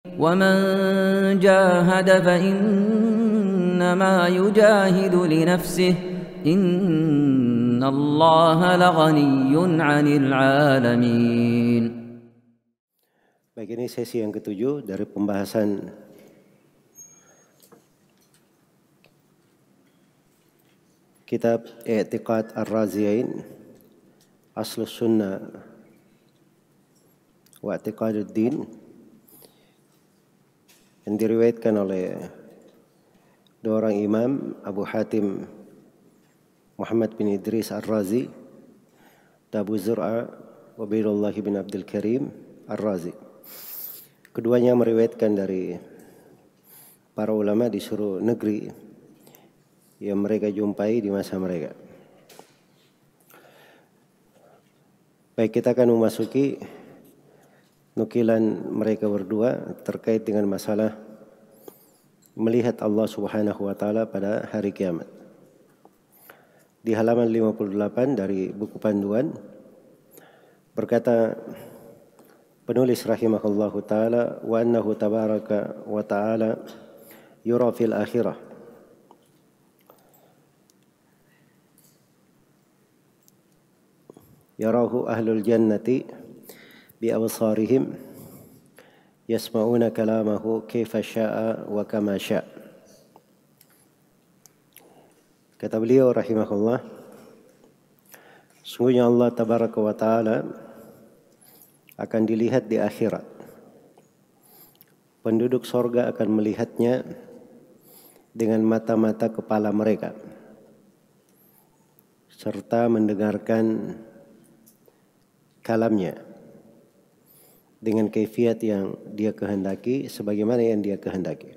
ومن جاهد فإنما يجاهد لنفسه إن الله لغني عن العالمين. Baik, ini sesi yang ketujuh dari pembahasan kitab I'tiqad Ar-Raziyain, Aslus Sunnah wa I'tiqaduddin, yang diriwayatkan oleh dua orang imam, Abu Hatim Muhammad bin Idris Ar-Razi dan Abu Zur'a Ubaidullah bin Abdul Karim Ar-Razi. Keduanya meriwayatkan dari para ulama di seluruh negeri yang mereka jumpai di masa mereka. Baik, kita akan memasuki nukilan mereka berdua terkait dengan masalah melihat Allah Subhanahu wa taala pada hari kiamat. Di halaman 58 dari buku panduan berkata penulis rahimahullahu taala, wa annahu tabaraka wa taala yura fil akhirah. Yarahu ahlul jannati bi absarihim yasma'una kalamahu kaifa sya'a wa kama sya'. Kata beliau rahimahullah, sungguhnya Allah tabaraka wa taala akan dilihat di akhirat. Penduduk sorga akan melihatnya dengan mata-mata kepala mereka, serta mendengarkan kalamnya dengan kaifiat yang dia kehendaki, sebagaimana yang dia kehendaki.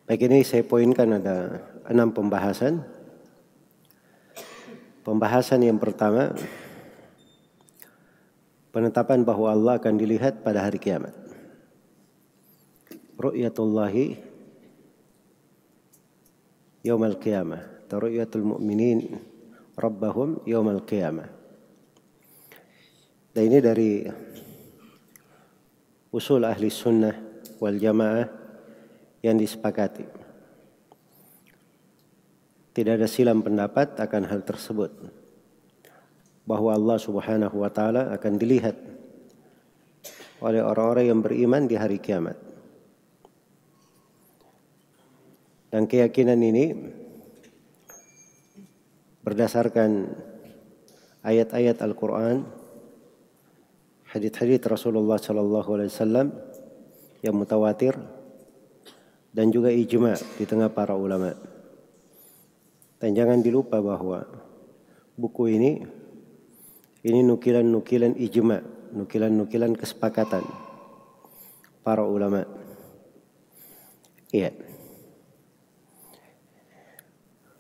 Baik, ini saya poinkan ada 6 pembahasan. Pembahasan yang pertama, penetapan bahwa Allah akan dilihat pada hari kiamat. Ru'yatullahi yaumal qiyamah, ru'yatul mu'minin rabbahum yaumal qiyamah. Dan ini dari usul ahli sunnah wal jamaah yang disepakati. Tidak ada silam pendapat akan hal tersebut, bahwa Allah Subhanahu wa taala akan dilihat oleh orang-orang yang beriman di hari kiamat. Dan keyakinan ini berdasarkan ayat-ayat Al-Quran, hadits-hadits Rasulullah sallallahu alaihi wasallam yang mutawatir, dan juga ijma' di tengah para ulama. Dan jangan dilupa bahwa buku ini nukilan-nukilan ijma', nukilan-nukilan kesepakatan para ulama. Iya.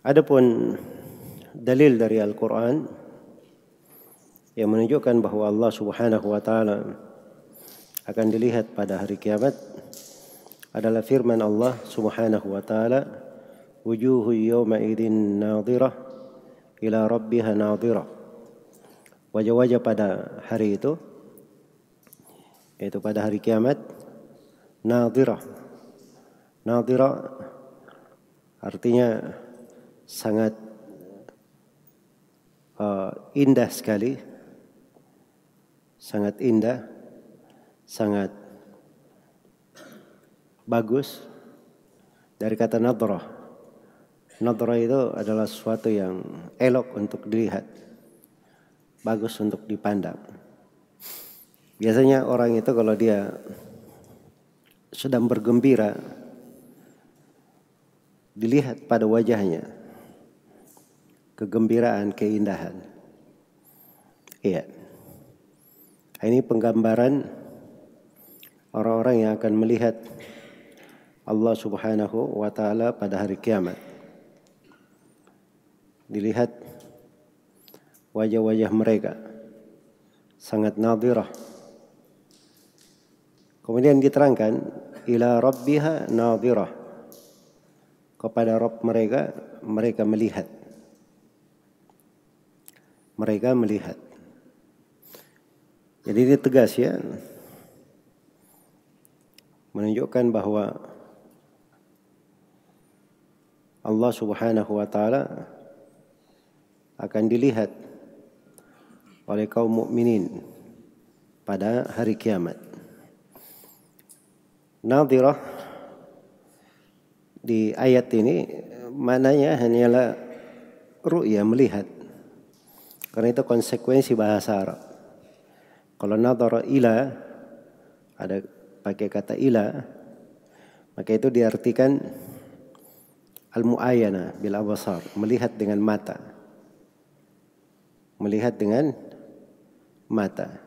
Adapun dalil dari Al-Quran yang menunjukkan bahwa Allah Subhanahu wa taala akan dilihat pada hari kiamat adalah firman Allah Subhanahu wa taala, wujuhu yawma idzin nadhirah ila rabbiha nadhirah. Wajah-wajah pada hari itu, yaitu pada hari kiamat, nadhirah. Nadhirah artinya sangat indah sekali, sangat indah, sangat bagus. Dari kata nadrah. Nadrah itu adalah sesuatu yang elok untuk dilihat, bagus untuk dipandang. Biasanya orang itu kalau dia sedang bergembira, dilihat pada wajahnya kegembiraan, keindahan. Iya. Ini penggambaran orang-orang yang akan melihat Allah Subhanahu wa taala pada hari kiamat. Dilihat wajah-wajah mereka sangat nadhirah. Kemudian diterangkan ila rabbiha nadhirah, kepada Rabb mereka, mereka melihat. Mereka melihat. Jadi ini tegas ya, menunjukkan bahwa Allah Subhanahu wa taala akan dilihat oleh kaum mukminin pada hari kiamat. Nadhirah di ayat ini maknanya hanyalah ru'ya, melihat. Karena itu konsekuensi bahasa Arab. Kalau nadhara ila, ada pakai kata ila, maka itu diartikan al-mu'ayana bil absar, melihat dengan mata. Melihat dengan mata.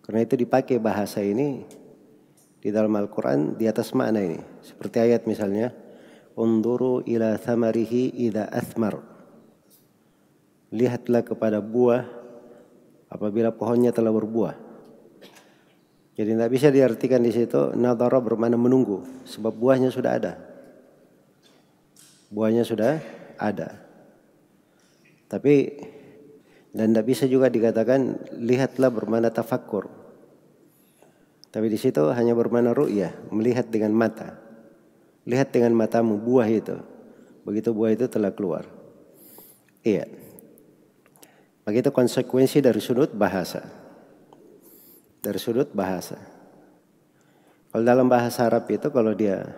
Karena itu dipakai bahasa ini di dalam Al-Quran di atas makna ini. Seperti ayat misalnya, Unduru ila thamarihi idha athmar. Lihatlah kepada buah apabila pohonnya telah berbuah. Jadi tidak bisa diartikan di situ nadhara bermakna menunggu, sebab buahnya sudah ada. Buahnya sudah ada. Tapi dan tidak bisa juga dikatakan lihatlah bermakna tafakkur. Tapi di situ hanya bermakna ru'yah, melihat dengan mata. Lihat dengan matamu buah itu. Begitu buah itu telah keluar. Iya. Begitu konsekuensi dari sudut bahasa. Dari sudut bahasa. Kalau dalam bahasa Arab itu kalau dia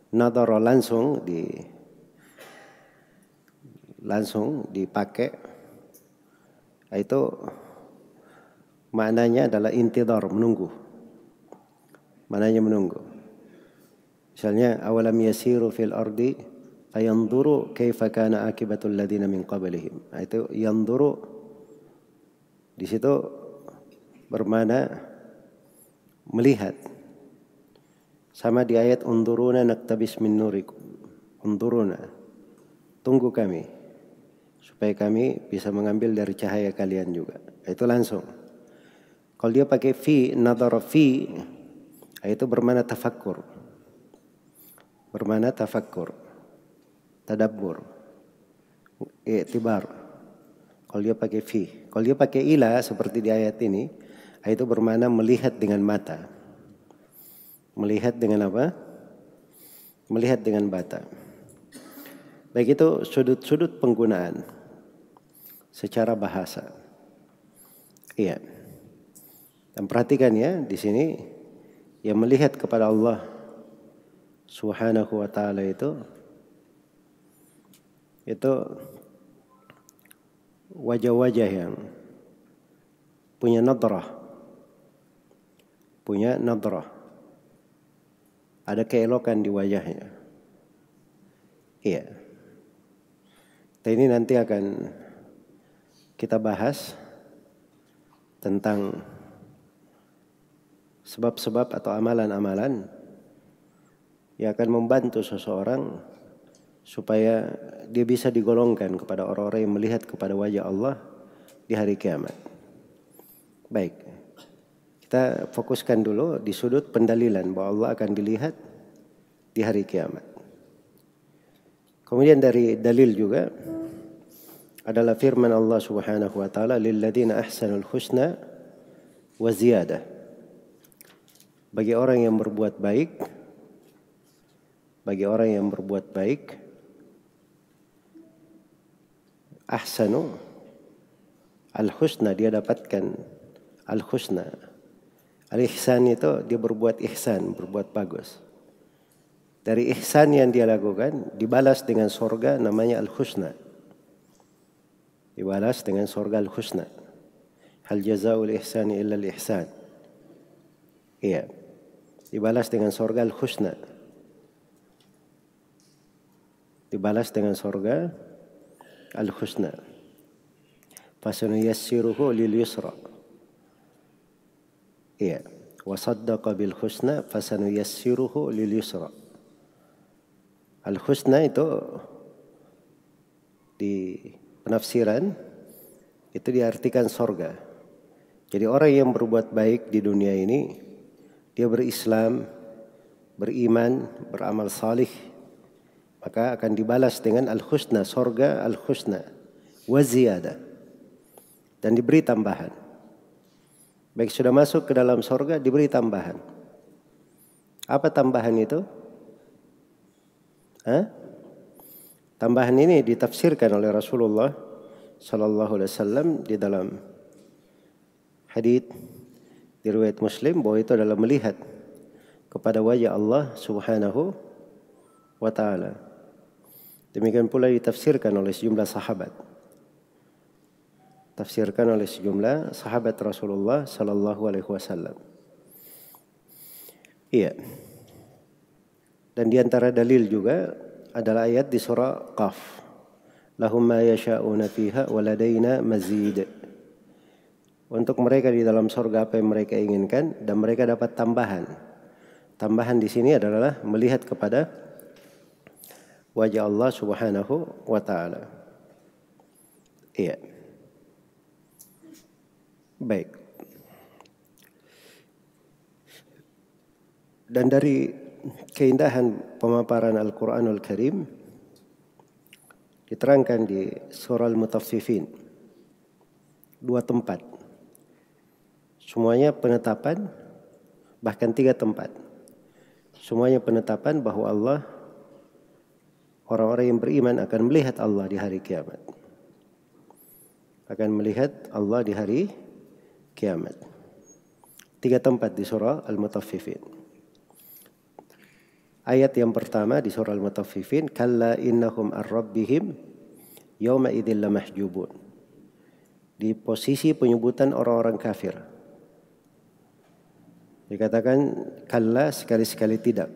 nadhara langsung dipakai, itu maknanya adalah intidhar, menunggu. Maknanya menunggu. Misalnya awalam yasiru fil ardi fayanzuru kaifa kana akibatul ladina min qablihim. Itu yanzuru di situ bermakna melihat. Sama di ayat unduruna naktabis min nurikum. Unduruna, tunggu kami supaya kami bisa mengambil dari cahaya kalian juga. Itu langsung. Kalau dia pakai fi, nadhara fi, itu bermakna tafakkur. Bermakna tafakkur, tadabbur, i'tibar. Kalau dia pakai fi. Kalau dia pakai ila seperti di ayat ini, itu bermakna melihat dengan mata. Melihat dengan apa? Melihat dengan mata. Baik, itu sudut-sudut penggunaan secara bahasa. Iya. Dan perhatikan ya, di sini yang melihat kepada Allah Subhanahu wa taala itu wajah-wajah yang punya nadrah. Punya nadrah. Ada keelokan di wajahnya. Iya. Dan ini nanti akan kita bahas tentang sebab-sebab atau amalan-amalan yang akan membantu seseorang supaya dia bisa digolongkan kepada orang-orang yang melihat kepada wajah Allah di hari kiamat. Baik, kita fokuskan dulu di sudut pendalilan bahwa Allah akan dilihat di hari kiamat. Kemudian dari dalil juga adalah firman Allah Subhanahu wa taala, lilladzina ahsanul husna wa ziyadah. Bagi orang yang berbuat baik, ahsanu al-husna, dia dapatkan al-husna. Al-ihsan itu dia berbuat ihsan, berbuat bagus. Dari ihsan yang dia lakukan dibalas dengan surga, namanya al-husna. Dibalas dengan surga al-husna. Hal jazaa'ul ihsani illa al-ihsan. Iya. Dibalas dengan surga al-husna. Dibalas dengan surga al-husna. Fasanuyassiruhu lil yusra. Iya. Wa saddaqa bil husna fasanuyassiruhu lil yusra. Al-husna itu di penafsiran itu diartikan surga. Jadi orang yang berbuat baik di dunia ini, dia berislam, beriman, beramal salih, maka akan dibalas dengan al-husna, surga al-husna wa ziyadah, dan diberi tambahan. Baik sudah masuk ke dalam surga diberi tambahan. Apa tambahan itu? Tambahan ini ditafsirkan oleh Rasulullah sallallahu alaihi wasallam di dalam hadits di riwayat Muslim bahwa itu adalah melihat kepada wajah Allah Subhanahu wa taala. Demikian pula ditafsirkan oleh sejumlah sahabat. Tafsirkan oleh sejumlah sahabat Rasulullah sallallahu alaihi wasallam. Iya. Dan di antara dalil juga adalah ayat di surah Qaf. Lahum ma yasha'una fiha wa ladaina mazid. Untuk mereka di dalam surga apa yang mereka inginkan dan mereka dapat tambahan. Tambahan di sini adalah melihat kepada wajah Allah Subhanahu wa taala. Iya. Baik. Dan dari keindahan pemaparan Al-Quranul Karim diterangkan di surah Al-Mutaffifin 2 tempat. Semuanya penetapan, bahkan 3 tempat. Semuanya penetapan bahwa Allah, orang-orang yang beriman akan melihat Allah di hari kiamat. Akan melihat Allah di hari kiamat. 3 tempat di surah Al-Mutaffifin. Ayat yang pertama di surah Al-Mutaffifin, kalla innahum ar-rabbihim yawma idzin lamahjubun. Di posisi penyebutan orang-orang kafir. Dikatakan kalla sekali-sekali tidak.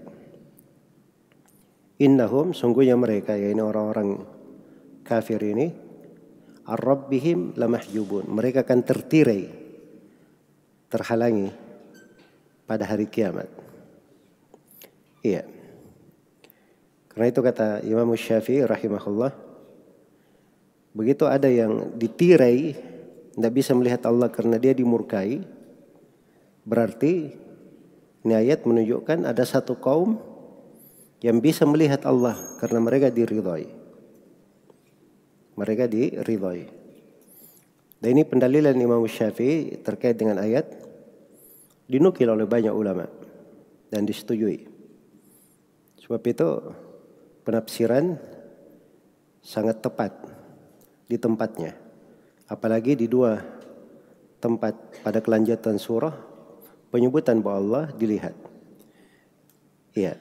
Innahum sungguhnya mereka, yaitu orang-orang kafir ini, ar-rabbihim lamahjubun. Mereka akan tertirai, terhalangi pada hari kiamat. Iya. Karena itu kata Imam Syafi'i rahimahullah, begitu ada yang ditirai, tidak bisa melihat Allah karena dia dimurkai, berarti ini ayat menunjukkan ada satu kaum yang bisa melihat Allah karena mereka diridhai. Mereka diridhai. Dan ini pendalilan Imam Syafi'i terkait dengan ayat dinukil oleh banyak ulama dan disetujui. Sebab itu penafsiran sangat tepat di tempatnya. Apalagi di 2 tempat pada kelanjutan surah penyebutan bahwa Allah dilihat. Iya.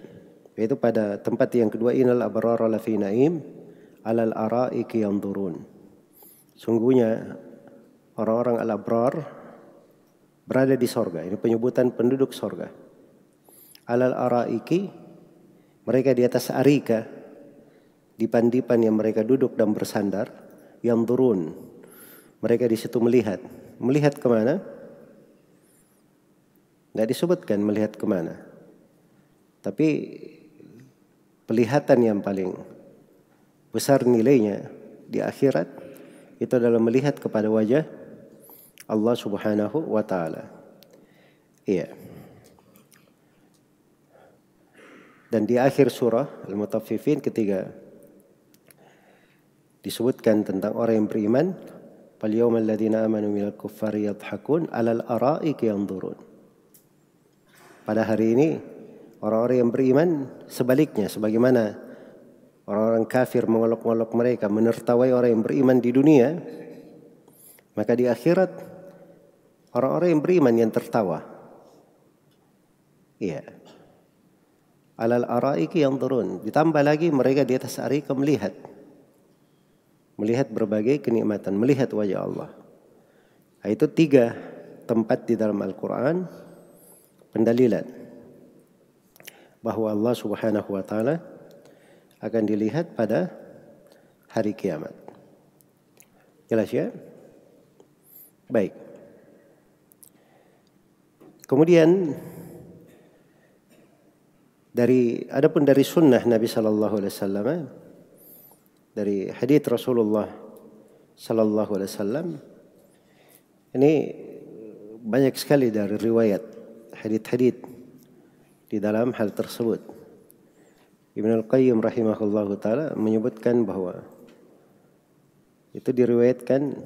Yaitu pada tempat yang kedua, innal abrara lafi naim alal araiki yanzurun. Sungguhnya orang-orang al-abrar berada di sorga. Ini penyebutan penduduk sorga. Alal araiki, mereka di atas arika, dipan-dipan yang mereka duduk dan bersandar. Yanzurun, mereka di situ melihat. Melihat kemana? Tidak disebutkan melihat kemana. Tapi pelihatan yang paling besar nilainya di akhirat itu adalah melihat kepada wajah Allah Subhanahu wa taala. Iya. Dan di akhir surah Al-Mutaffifin ketiga disebutkan tentang orang yang beriman, fal yawmal ladzina amanu minal kuffari yadhhakun 'alal ara'iki yanzurun. Pada hari ini orang-orang yang beriman sebaliknya, sebagaimana orang-orang kafir mengolok-olok mereka, menertawai orang yang beriman di dunia, maka di akhirat orang-orang yang beriman yang tertawa. Iya. Alal araiki yanzurun. Ditambah lagi mereka di atas arika melihat. Melihat berbagai kenikmatan, melihat wajah Allah. Nah, itu 3 tempat di dalam Al-Quran pendalilan bahwa Allah Subhanahu wa taala akan dilihat pada hari kiamat. Jelas ya? Baik. Kemudian adapun dari sunnah Nabi sallallahu alaihi wasallam, dari hadits Rasulullah sallallahu alaihi wasallam, ini banyak sekali dari riwayat hadits-hadits di dalam hal tersebut. Ibnu Al-Qayyim rahimahullahu taala menyebutkan bahwa itu diriwayatkan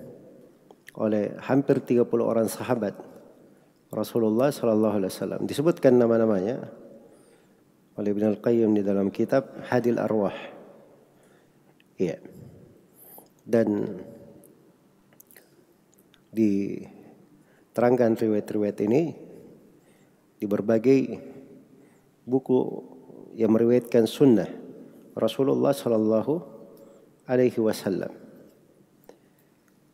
oleh hampir 30 orang sahabat Rasulullah sallallahu alaihi wasallam. Disebutkan nama-namanya oleh Ibnu Al-Qayyim di dalam kitab Hadil Arwah. Iya. Dan diterangkan riwayat-riwayat ini di berbagai buku yang meriwayatkan sunnah Rasulullah sallallahu alaihi wasallam.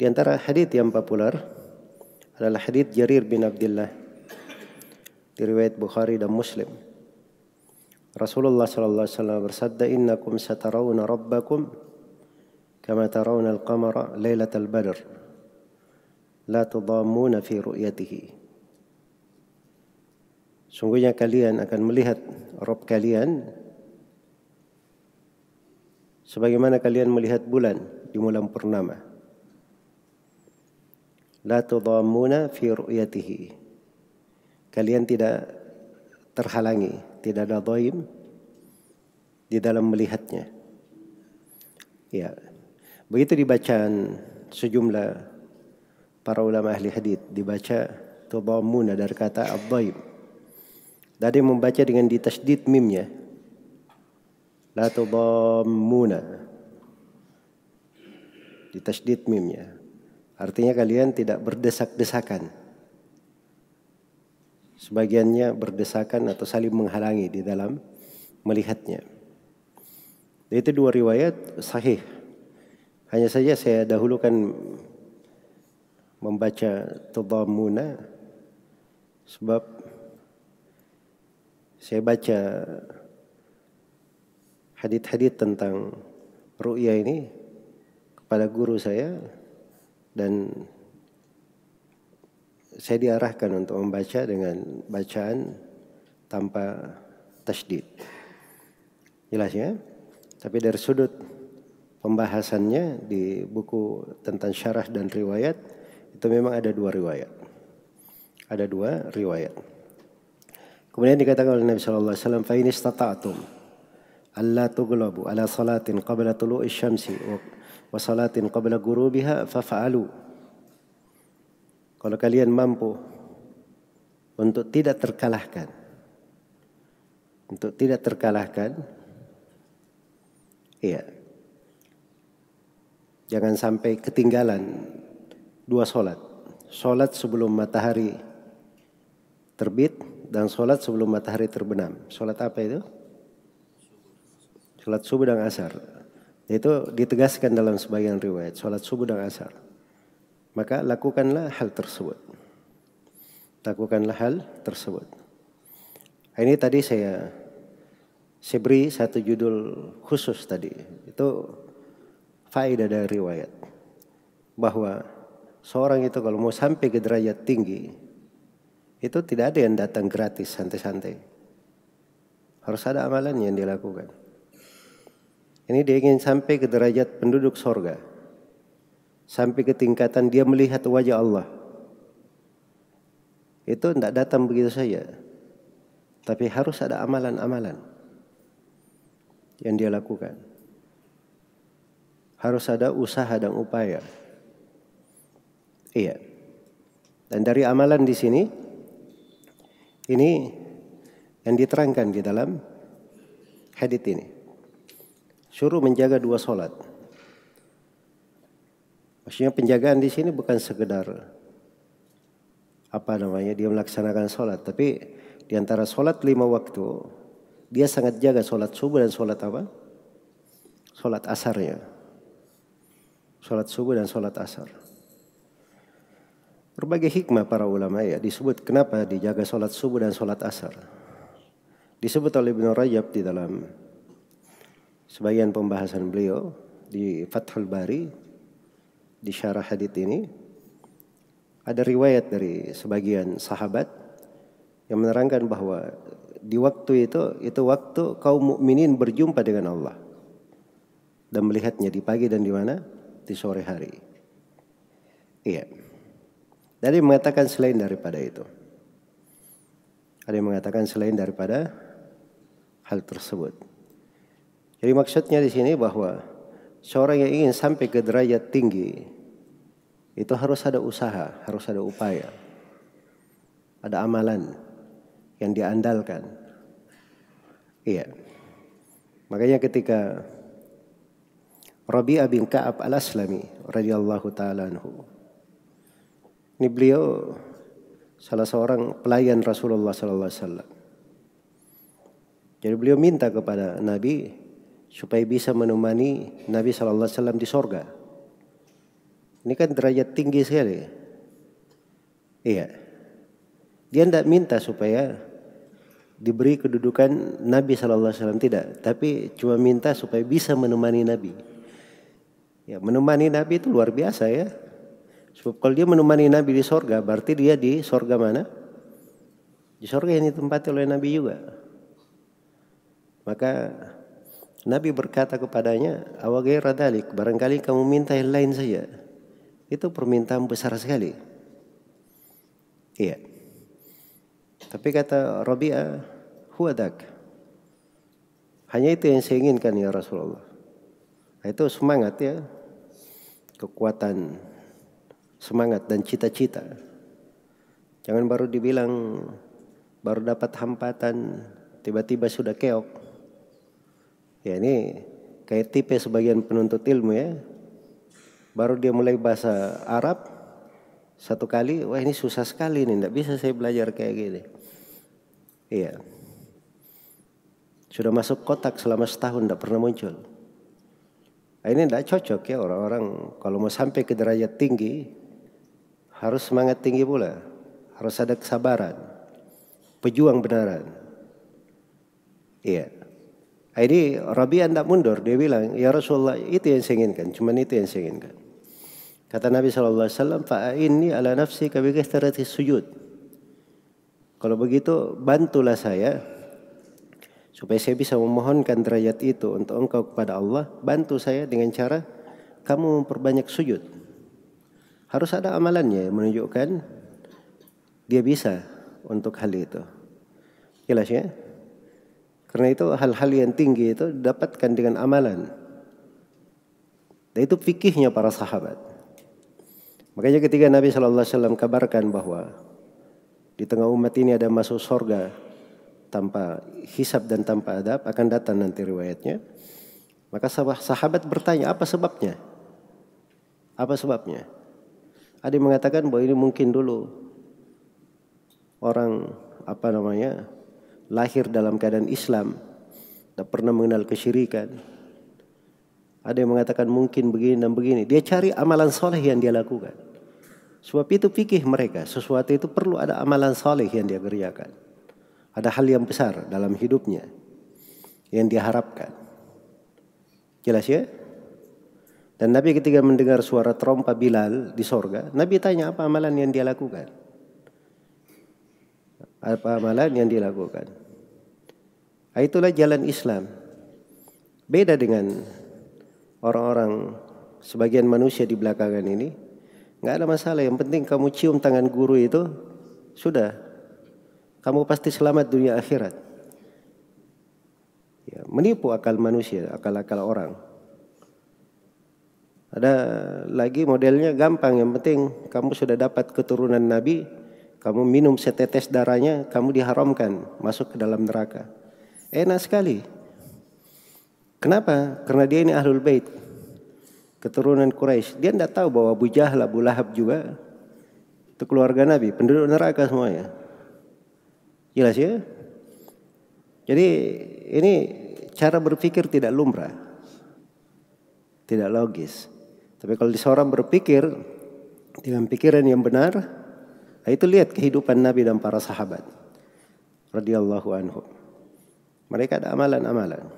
Di antara hadits yang populer adalah hadits Jarir bin Abdullah di riwayat Bukhari dan Muslim. Rasulullah sallallahu alaihi wasallam bersabda, "Innakum satarawna rabbakum kama tarawna al-qamara lailatal badr. La tudammuna fi ru'yatihi." Sungguhnya kalian akan melihat Rabb kalian sebagaimana kalian melihat bulan di malam purnama. La tudammuna fi ru'yatihi. Kalian tidak terhalangi, tidak ada dhaim di dalam melihatnya. Ya. Begitu dibacaan sejumlah para ulama ahli hadis, dibaca tudammuna dari kata ad-dhaim. Ada yang membaca dengan ditasydid mimnya. La tudammuna. Ditasydid mimnya. Artinya kalian tidak berdesak-desakan. Sebagiannya berdesakan atau saling menghalangi di dalam melihatnya. Itu dua riwayat sahih. Hanya saja saya dahulukan membaca tudammuna sebab saya baca hadits-hadits tentang ru'ya ini kepada guru saya dan saya diarahkan untuk membaca dengan bacaan tanpa tasydid. Jelas ya? Tapi dari sudut pembahasannya di buku tentang syarah dan riwayat itu memang ada dua riwayat. Ada dua riwayat. Kemudian dikatakan oleh Nabi sallallahu alaihi wasallam, "Fa in istata'tum alla tughlabu ala salatin qabla tulu'i syamsi wa salatin qabla ghurubiha fafa'alu." Kalau kalian mampu untuk tidak terkalahkan, iya, jangan sampai ketinggalan dua solat. Solat sebelum matahari terbit dan solat sebelum matahari terbenam. Solat apa itu? Solat subuh dan asar. Itu ditegaskan dalam sebagian riwayat. Solat subuh dan asar. Maka lakukanlah hal tersebut. Ini tadi saya beri satu judul khusus tadi. Itu faedah dari riwayat. Bahwa seorang itu kalau mau sampai ke derajat tinggi, itu tidak ada yang datang gratis santai-santai. Harus ada amalan yang dilakukan. Ini dia ingin sampai ke derajat penduduk sorga. Sampai ke tingkatan dia melihat wajah Allah. Itu tidak datang begitu saja. Tapi harus ada amalan-amalan yang dia lakukan. Harus ada usaha dan upaya. Iya. Dan dari amalan di sini, ini yang diterangkan di dalam hadits ini. Suruh menjaga dua solat. Maksudnya penjagaan di sini bukan sekedar dia melaksanakan solat, tapi di antara solat 5 waktu dia sangat jaga solat subuh dan solat apa? Solat asarnya. Solat subuh dan solat asar. Berbagai hikmah para ulama ya disebut kenapa dijaga solat subuh dan solat asar. Disebut oleh Ibnu Rajab di dalam sebagian pembahasan beliau di Fathul Bari. Di syarah hadits ini ada riwayat dari sebagian sahabat yang menerangkan bahwa di waktu itu waktu kaum mukminin berjumpa dengan Allah dan melihatnya di pagi dan di mana? Di sore hari. Iya. Ada yang mengatakan selain daripada itu. Ada yang mengatakan selain daripada hal tersebut. Jadi maksudnya di sini bahwa seorang yang ingin sampai ke derajat tinggi itu harus ada usaha, harus ada upaya. ada amalan yang diandalkan. Iya. Makanya ketika Rabi'ah bin Ka'ab al-Aslami radhiyallahu taala anhu, ini beliau salah seorang pelayan Rasulullah sallallahu alaihi wasallam. Jadi beliau minta kepada Nabi supaya bisa menemani Nabi sallallahu alaihi wasallam di sorga. Ini kan derajat tinggi sekali. Iya. Dia tidak minta supaya diberi kedudukan Nabi sallallahu alaihi wasallam, tidak, tapi cuma minta supaya bisa menemani Nabi. Ya, menemani Nabi itu luar biasa ya. Sebab kalau dia menemani Nabi di sorga, berarti dia di sorga mana? Di sorga yang ditempati oleh Nabi juga. Maka Nabi berkata kepadanya, "Awaghaira dzalik, barangkali kamu minta yang lain saja." Itu permintaan besar sekali. Iya. Tapi kata Rabi'ah, "Huwa dak." Hanya itu yang saya inginkan ya Rasulullah. Itu semangat ya. Kekuatan, semangat dan cita-cita. Jangan baru dibilang baru dapat hambatan tiba-tiba sudah keok. Ya ini kayak tipe sebagian penuntut ilmu ya. Baru dia mulai bahasa Arab satu kali, wah ini susah sekali nih, tidak bisa saya belajar kayak gini. Iya. Sudah masuk kotak selama setahun tidak pernah muncul. Nah, ini tidak cocok ya orang-orang kalau mau sampai ke derajat tinggi harus semangat tinggi pula. Harus ada kesabaran. Pejuang benaran. Iya. Ini Rabi'ah tidak mundur. Dia bilang, ya Rasulullah itu yang saya inginkan. Cuman itu yang saya inginkan. Kata Nabi SAW, "Fa'inni ala nafsika bi kathrati sujud." Kalau begitu, bantulah saya supaya saya bisa memohonkan derajat itu untuk engkau kepada Allah. Bantu saya dengan cara kamu memperbanyak sujud. Harus ada amalannya yang menunjukkan dia bisa untuk hal itu. Jelas ya? Karena itu hal-hal yang tinggi itu didapatkan dengan amalan. Dan itu fikihnya para sahabat. Makanya ketika Nabi SAW kabarkan bahwa di tengah umat ini ada masuk surga tanpa hisab dan tanpa adab, akan datang nanti riwayatnya. Maka sahabat bertanya, apa sebabnya? Apa sebabnya? Ada yang mengatakan bahwa ini mungkin dulu orang lahir dalam keadaan Islam, tak pernah mengenal kesyirikan. Ada yang mengatakan mungkin begini dan begini. Dia cari amalan soleh yang dia lakukan. Sebab itu fikih mereka. Sesuatu itu perlu ada amalan soleh yang dia kerjakan. Ada hal yang besar dalam hidupnya yang dia harapkan. Jelas ya? Dan Nabi ketika mendengar suara trompa Bilal di sorga, Nabi tanya apa amalan yang dia lakukan. Apa amalan yang dilakukan. Itulah jalan Islam. Beda dengan orang-orang sebagian manusia di belakangan ini. Nggak ada masalah, yang penting kamu cium tangan guru itu sudah, kamu pasti selamat dunia akhirat. Ya, menipu akal manusia, akal-akal orang. Ada lagi modelnya gampang, yang penting kamu sudah dapat keturunan Nabi, kamu minum setetes darahnya, kamu diharamkan masuk ke dalam neraka. Enak sekali. Kenapa? Karena dia ini Ahlul Bait, keturunan Quraisy. Dia tidak tahu bahwa Abu Jahal, Abu Lahab juga itu keluarga Nabi, penduduk neraka semuanya. Jelas ya? Jadi ini cara berpikir tidak lumrah, tidak logis. Tapi kalau seorang berpikir dengan pikiran yang benar, itu lihat kehidupan Nabi dan para sahabat radhiyallahu anhu. Mereka ada amalan-amalan.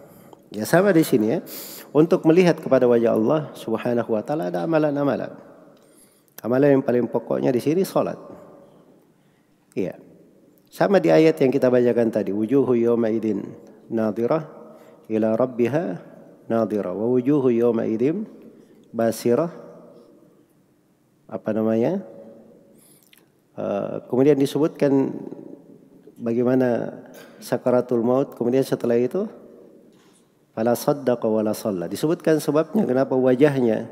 Ya sama di sini ya. Untuk melihat kepada wajah Allah Subhanahu wa taala ada amalan-amalan. Amalan yang paling pokoknya di sini salat. Iya. Sama di ayat yang kita bacakan tadi, wujuhu yawma idzin nadhirah ila rabbiha nadhirah wa wujuhu yawma idzin basirah. Kemudian disebutkan bagaimana sakaratul maut, kemudian setelah itu fala saddaqa wala shalla. Disebutkan sebabnya kenapa wajahnya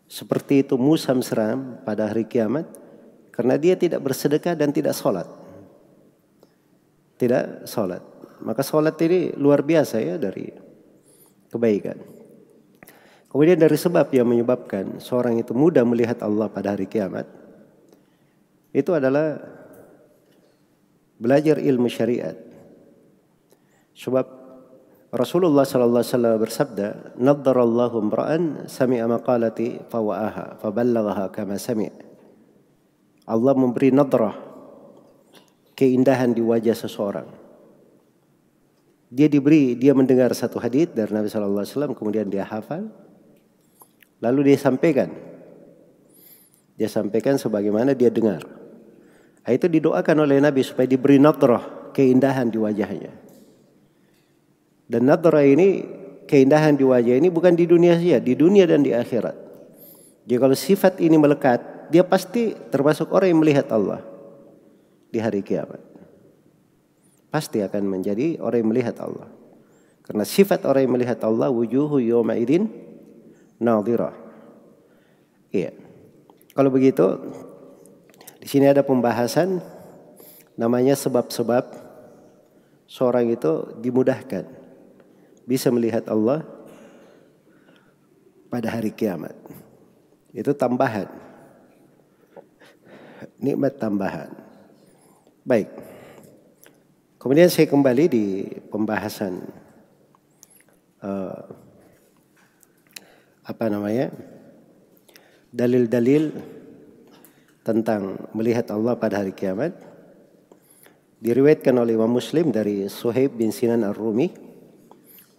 seperti itu musam seram pada hari kiamat, Karena dia tidak bersedekah dan tidak sholat. Tidak sholat. Maka sholat ini luar biasa ya dari kebaikan. Kemudian dari sebab yang menyebabkan seorang itu mudah melihat Allah pada hari kiamat, itu adalah belajar ilmu syariat. Sebab Rasulullah sallallahu alaihi wasallam bersabda, "Naddarallahu imra'an sami'a maqalati fawa'aha faballaghaha kama sami'." Allah memberi nadrah, keindahan di wajah seseorang. Dia mendengar satu hadis dari Nabi sallallahu alaihi wasallam, kemudian dia hafal, lalu dia sampaikan. Dia sampaikan sebagaimana dia dengar. Itu didoakan oleh Nabi supaya diberi nadrah, keindahan di wajahnya. Dan nadrah ini, keindahan di wajah ini bukan di dunia saja, di dunia dan di akhirat. Jadi kalau sifat ini melekat, dia pasti termasuk orang yang melihat Allah di hari kiamat. Pasti akan menjadi orang yang melihat Allah. Karena sifat orang yang melihat Allah, wujuhu yawma idin nadhirah. Iya. Kalau begitu, di sini ada pembahasan namanya sebab-sebab seorang itu dimudahkan bisa melihat Allah pada hari kiamat. Itu tambahan, nikmat tambahan. Baik. Kemudian saya kembali di pembahasan dalil-dalil tentang melihat Allah pada hari kiamat. Diriwayatkan oleh Imam Muslim dari Suhaib bin Sinan Ar-Rumi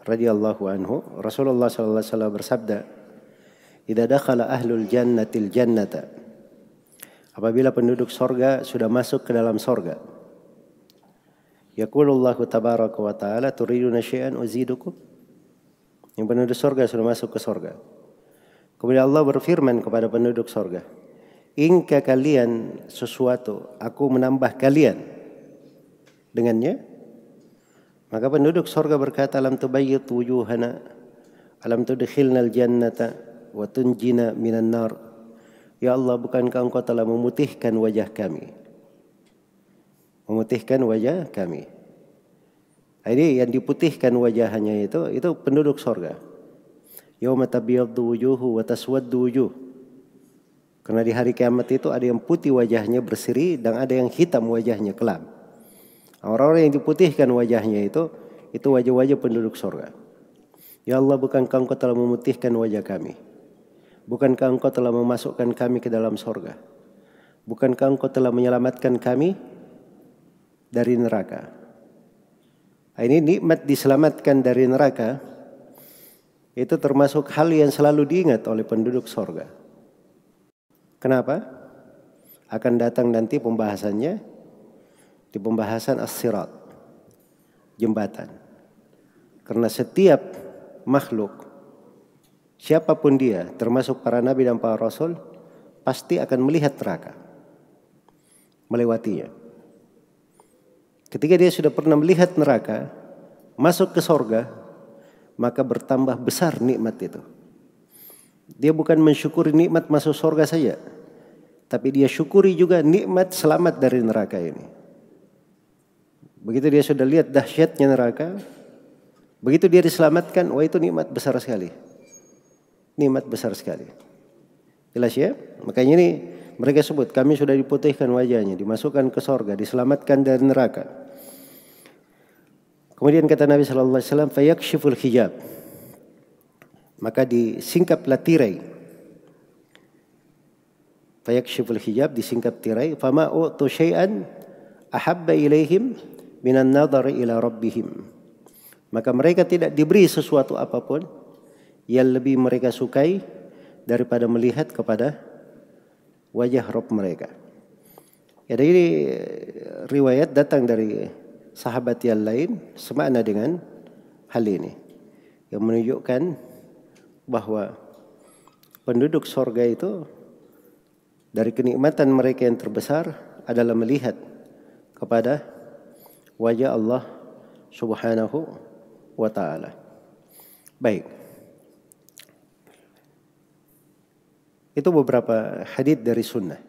radhiyallahu anhu, Rasulullah sallallahu alaihi wasallam bersabda, "Idza dakhala ahlul jannatil jannata." Apabila penduduk sorga sudah masuk ke dalam sorga, yaqulullahu tabaraka wa ta'ala, "Turiduna syai'an uzidukum?" Yang penduduk sorga sudah masuk ke sorga. Kemudian Allah berfirman kepada penduduk sorga, "Ingka kalian sesuatu, aku menambah kalian dengannya." Maka penduduk sorga berkata, "Alam tubayyit wujuhana, alam tudkhilna al-jannata wa tunjina minan nar." Ya Allah, bukankah Engkau telah memutihkan wajah kami? Memutihkan wajah kami. Ini yang diputihkan wajahnya itu penduduk sorga. Yauma tabyaddu wujuhu wa taswaddu wujuh. Karena di hari kiamat itu ada yang putih wajahnya berseri dan ada yang hitam wajahnya kelam. Orang-orang yang diputihkan wajahnya itu wajah-wajah penduduk surga. Ya Allah, bukankah Engkau telah memutihkan wajah kami? Bukankah Engkau telah memasukkan kami ke dalam surga? Bukankah Engkau telah menyelamatkan kami dari neraka? Ini nikmat diselamatkan dari neraka. Itu termasuk hal yang selalu diingat oleh penduduk surga. Kenapa? Akan datang nanti pembahasannya di pembahasan as-sirat, jembatan. Karena setiap makhluk, siapapun dia, termasuk para nabi dan para rasul, pasti akan melihat neraka, melewatinya. Ketika dia sudah pernah melihat neraka, masuk ke surga, maka bertambah besar nikmat itu. Dia bukan mensyukuri nikmat masuk surga saja, tapi dia syukuri juga nikmat selamat dari neraka ini. Begitu dia sudah lihat dahsyatnya neraka, begitu dia diselamatkan, wah itu nikmat besar sekali. Nikmat besar sekali. Jelas ya? Makanya ini mereka sebut, kami sudah diputihkan wajahnya, dimasukkan ke surga, diselamatkan dari neraka. Kemudian kata Nabi sallallahu alaihi wasallam, "Fayakshiful hijab." Maka disingkaplah tirai. Fayakshiful hijab, disingkap tirai. "Fama u'tu syai'an ahabba ilaihim minan nadhari ila rabbihim." Maka mereka tidak diberi sesuatu apapun yang lebih mereka sukai daripada melihat kepada wajah Rabb mereka. Ya, ini riwayat datang dari sahabat yang lain semakna dengan hal ini, yang menunjukkan bahwa penduduk surga itu dari kenikmatan mereka yang terbesar adalah melihat kepada wajah Allah Subhanahu wa ta'ala. Baik. Itu beberapa hadits dari sunnah.